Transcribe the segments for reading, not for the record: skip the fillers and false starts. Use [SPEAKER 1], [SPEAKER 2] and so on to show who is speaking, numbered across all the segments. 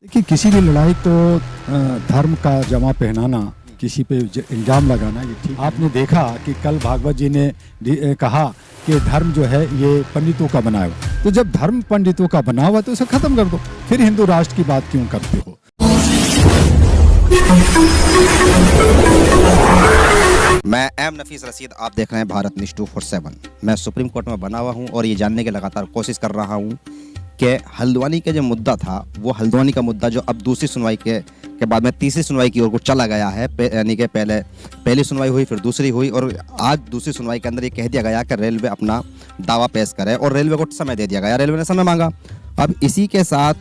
[SPEAKER 1] देखिए, किसी भी लड़ाई को धर्म का जमा पहनाना, किसी पे इल्ज़ाम लगाना ये ठीक। आपने देखा कि कल भागवत जी ने कहा कि धर्म जो है ये पंडितों का बना हुआ। तो जब धर्म पंडितों का बना हुआ तो उसे ख़त्म कर दो, फिर हिंदू राष्ट्र की बात क्यों करते हो।
[SPEAKER 2] मैं एम नफीस रशीद, आप देख रहे हैं भारत न्यूज़ 247। मैं सुप्रीम कोर्ट में बना हुआ हूं और ये जानने की लगातार कोशिश कर रहा हूं कि हल्द्वानी का जो मुद्दा था, वो हल्द्वानी का मुद्दा जो अब दूसरी सुनवाई के बाद में तीसरी सुनवाई की ओर को चला गया है। यानी कि पहली सुनवाई हुई, फिर दूसरी हुई और आज दूसरी सुनवाई के अंदर ये कह दिया गया कि रेलवे अपना दावा पेश करे और रेलवे को समय दे दिया गया। रेलवे ने समय मांगा। अब इसी के साथ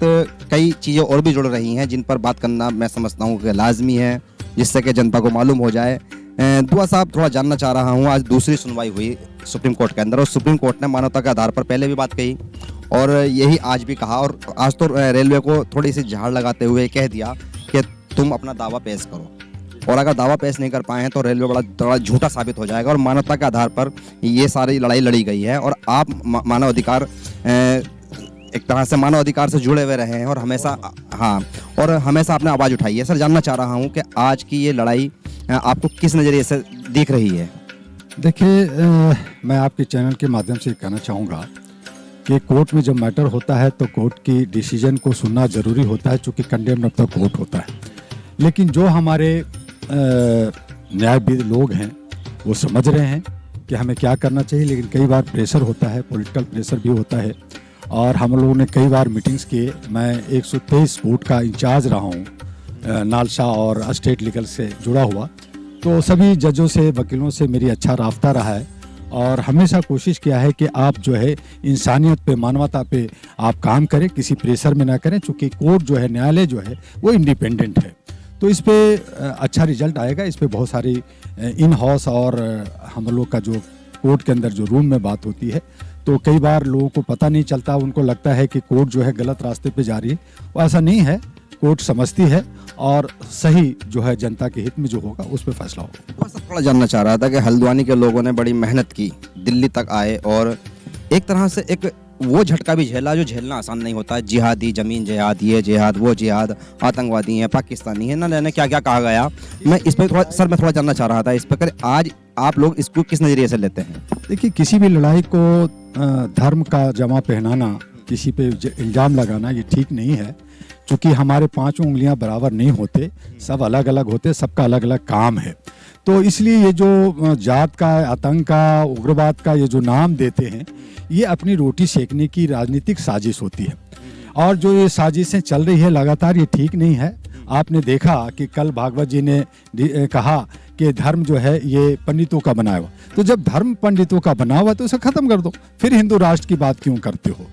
[SPEAKER 2] कई चीज़ें और भी जुड़ रही हैं जिन पर बात करना मैं समझता हूँ कि लाजमी है, जिससे कि जनता को मालूम हो जाए। दुआ साहब, थोड़ा जानना चाह रहा हूँ, आज दूसरी सुनवाई हुई सुप्रीम कोर्ट के अंदर और सुप्रीम कोर्ट ने मानवता के आधार पर पहले भी बात कही और यही आज भी कहा और आज तो रेलवे को थोड़ी सी झाड़ लगाते हुए कह दिया कि तुम अपना दावा पेश करो और अगर दावा पेश नहीं कर पाए हैं तो रेलवे बड़ा झूठा साबित हो जाएगा और मानवता के आधार पर ये सारी लड़ाई लड़ी गई है और आप मानव अधिकार एक तरह से मानव अधिकार से जुड़े हुए रहे हैं और हमेशा हमेशा आपने आवाज़ उठाई है। सर, जानना चाह रहा हूँ कि आज की ये लड़ाई आपको किस नज़रिए से दिख रही है।
[SPEAKER 1] देखिए, मैं आपके चैनल के माध्यम से कहना चाहूँगा कि कोर्ट में जब मैटर होता है तो कोर्ट की डिसीजन को सुनना ज़रूरी होता है, चूँकि कंडेम्ड ऑफ द कोर्ट होता है। लेकिन जो हमारे न्यायविद लोग हैं वो समझ रहे हैं कि हमें क्या करना चाहिए, लेकिन कई बार प्रेशर होता है, पॉलिटिकल प्रेशर भी होता है और हम लोगों ने कई बार मीटिंग्स किए। मैं 123 कोर्ट का इंचार्ज रहा हूँ, नालसा और स्टेट लीगल से जुड़ा हुआ, तो सभी जजों से, वकीलों से मेरी अच्छा राब्ता रहा है और हमेशा कोशिश किया है कि आप जो है इंसानियत पे, मानवता पे आप काम करें, किसी प्रेशर में ना करें, चूँकि कोर्ट जो है, न्यायालय जो है वो इंडिपेंडेंट है। तो इस पे अच्छा रिजल्ट आएगा। इस पे बहुत सारी इन हाउस और हम लोग का जो कोर्ट के अंदर जो रूम में बात होती है, तो कई बार लोगों को पता नहीं चलता, उनको लगता है कि कोर्ट जो है गलत रास्ते पे जा रही है। वो ऐसा नहीं है, कोर्ट समझती है और सही जो है जनता के हित में जो होगा उस पर फैसला होगा।
[SPEAKER 2] बस थोड़ा जानना चाह रहा था कि हल्द्वानी के लोगों ने बड़ी मेहनत की, दिल्ली तक आए और एक तरह से एक वो झटका भी झेला जो झेलना आसान नहीं होता है। जिहादी, जमीन जिहाद, ये जिहाद, वो जिहाद, आतंकवादी हैं, पाकिस्तानी है, ना जाने क्या क्या कहा गया। मैं इस पर थोड़ा जानना चाह रहा था इस पर आज आप लोग इसको किस नज़रिए से लेते हैं।
[SPEAKER 1] देखिए, किसी भी लड़ाई को धर्म का जमा पहनाना, किसी पे इल्ज़ाम लगाना ये ठीक नहीं है, क्योंकि हमारे पांचों उंगलियां बराबर नहीं होते, सब अलग अलग होते, सबका अलग अलग काम है। तो इसलिए ये जो जात का, आतंक का, उग्रवाद का ये जो नाम देते हैं, ये अपनी रोटी सेकने की राजनीतिक साजिश होती है और जो ये साजिशें चल रही है लगातार, ये ठीक नहीं है। आपने देखा कि कल भागवत जी ने कहा कि धर्म जो है ये पंडितों का बना हुआ। तो जब धर्म पंडितों का बना हुआ तो उसे ख़त्म कर दो, फिर हिंदू राष्ट्र की बात क्यों करते हो।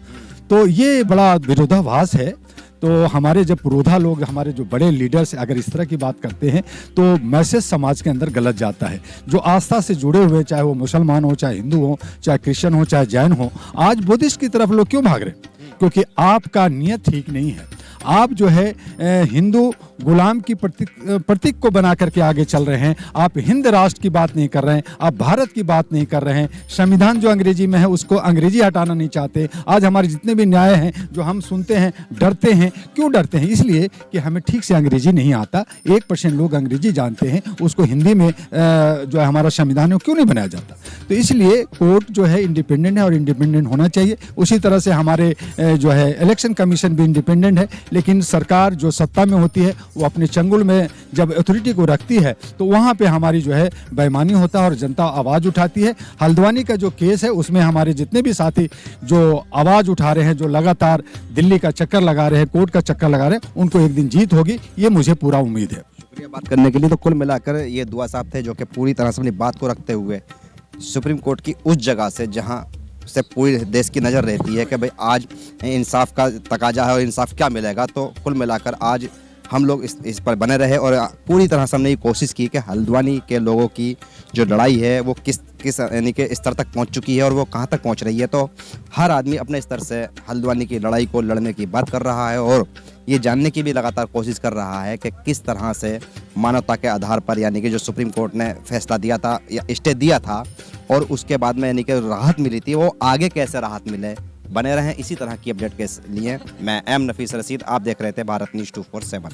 [SPEAKER 1] तो ये बड़ा विरोधाभास है। तो हमारे जब पुरोधा लोग, हमारे जो बड़े लीडर्स अगर इस तरह की बात करते हैं तो मैसेज समाज के अंदर गलत जाता है। जो आस्था से जुड़े हुए, चाहे वो मुसलमान हो, चाहे हिंदू हो, चाहे क्रिश्चियन हो, चाहे जैन हो, आज बुद्धिस्ट की तरफ लोग क्यों भाग रहे हैं? क्योंकि आपका नियत ठीक नहीं है। आप जो है हिंदू गुलाम की प्रतीक को बना करके आगे चल रहे हैं। आप हिंद राष्ट्र की बात नहीं कर रहे हैं, आप भारत की बात नहीं कर रहे हैं। संविधान जो अंग्रेजी में है उसको अंग्रेजी हटाना नहीं चाहते। आज हमारे जितने भी न्याय हैं जो हम सुनते हैं, डरते हैं। क्यों डरते हैं? इसलिए कि हमें ठीक से अंग्रेजी नहीं आता। 1% लोग अंग्रेजी जानते हैं, उसको हिंदी में जो है हमारा संविधान है वो क्यों नहीं बनाया जाता। तो इसलिए कोर्ट जो है इंडिपेंडेंट है और इंडिपेंडेंट होना चाहिए। उसी तरह से हमारे जो है इलेक्शन कमीशन भी इंडिपेंडेंट है, लेकिन सरकार जो सत्ता में होती है वो अपने चंगुल में जब अथॉरिटी को रखती है तो वहाँ पे हमारी जो है बेईमानी होता है और जनता आवाज़ उठाती है। हल्द्वानी का जो केस है उसमें हमारे जितने भी साथी जो आवाज़ उठा रहे हैं, जो लगातार दिल्ली का चक्कर लगा रहे हैं, कोर्ट का चक्कर लगा रहे हैं, उनको एक दिन जीत होगी, ये मुझे पूरा उम्मीद है।
[SPEAKER 2] शुक्रिया बात करने के लिए। तो कुल मिलाकर ये दुआ साहब थे जो कि पूरी तरह से अपनी बात को रखते हुए सुप्रीम कोर्ट की उस जगह से जहाँ से पूरे देश की नज़र रहती है कि भाई आज इंसाफ का तकाजा है और इंसाफ क्या मिलेगा। तो कुल मिलाकर आज हम लोग इस पर बने रहे और पूरी तरह से हमने ये कोशिश की कि हल्द्वानी के लोगों की जो लड़ाई है वो किस यानी कि स्तर तक पहुंच चुकी है और वो कहां तक पहुंच रही है। तो हर आदमी अपने स्तर से हल्द्वानी की लड़ाई को लड़ने की बात कर रहा है और ये जानने की भी लगातार कोशिश कर रहा है कि किस तरह से मानवता के आधार पर, यानी कि जो सुप्रीम कोर्ट ने फैसला दिया था या स्टे दिया था और उसके बाद में यानी कि राहत मिली थी, वो आगे कैसे राहत मिले बने रहें इसी तरह की अपडेट के लिए। मैं एम नफीस रशीद, आप देख रहे थे भारत न्यूज़ 247।